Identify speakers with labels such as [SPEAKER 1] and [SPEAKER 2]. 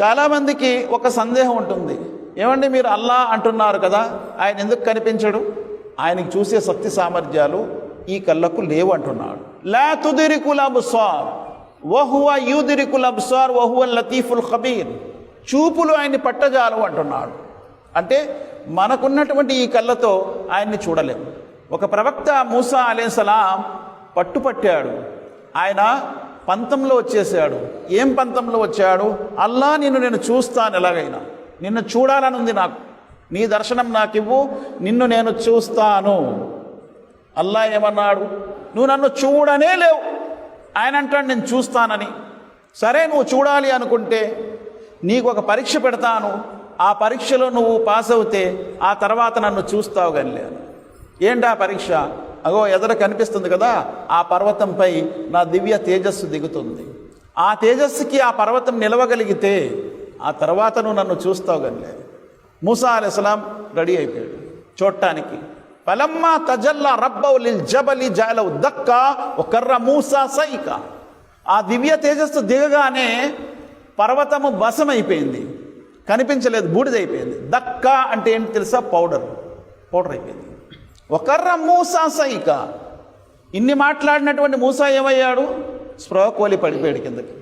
[SPEAKER 1] చాలామందికి ఒక సందేహం ఉంటుంది, ఏమండి మీరు అల్లా అంటున్నారు కదా, ఆయన ఎందుకు కనిపించడు? ఆయనకి చూసే శక్తి సామర్థ్యాలు ఈ కళ్ళకు లేవు అంటున్నాడు. లా తుదిరికుల్ అబ్సార్ వహువ యుదిరికుల్ అబ్సార్ వహువ లతీఫుల్ ఖబీర్. చూపులు ఆయన్ని పట్టజాలు అంటున్నాడు. అంటే మనకున్నటువంటి ఈ కళ్ళతో ఆయన్ని చూడలేము. ఒక ప్రవక్త మూసా అలైహిస్సలాం పట్టుపట్టాడు. ఆయన పంతంలో వచ్చేసాడు. ఏం పంతంలో వచ్చాడు? అల్లా నిన్ను నేను చూస్తాను, ఎలాగైనా నిన్ను చూడాలని ఉంది నాకు, నీ దర్శనం నాకు ఇవ్వు, నిన్ను నేను చూస్తాను. అల్లా ఏమన్నాడు? నువ్వు నన్ను చూడనే లేవు. ఆయన అంటాడు నేను చూస్తానని. సరే, నువ్వు చూడాలి అనుకుంటే నీకు ఒక పరీక్ష పెడతాను, ఆ పరీక్షలో నువ్వు పాస్ అవుతే ఆ తర్వాత నన్ను చూస్తావు కానీ. ఏంటి ఆ పరీక్ష? అగో ఎదర కనిపిస్తుంది కదా, ఆ పర్వతంపై నా దివ్య తేజస్సు దిగుతుంది. ఆ తేజస్సుకి ఆ పర్వతం నిలవగలిగితే ఆ తర్వాత నువ్వు నన్ను చూస్తావు కానీ. మూసా అలైహిస్సలాం రెడీ అయిపోయాడు చూడటానికి. ఫలమ్మా తజల్లా రబ్బౌ లిల్ జబలి జఅలహు దక్కా వకర్ర మూసా సైకా. ఆ దివ్య తేజస్సు దిగగానే పర్వతము వశమైపోయింది, కనిపించలేదు, బూడిదైపోయింది. దక్కా అంటే ఏంటి తెలుసా? పౌడర్ అయిపోయింది. వకర్ర మూసా సైకా. ఇన్ని మాట్లాడినటువంటి మూసా ఏమయ్యాడు? స్పృహ కోలి పడిపోయాడు కిందకి.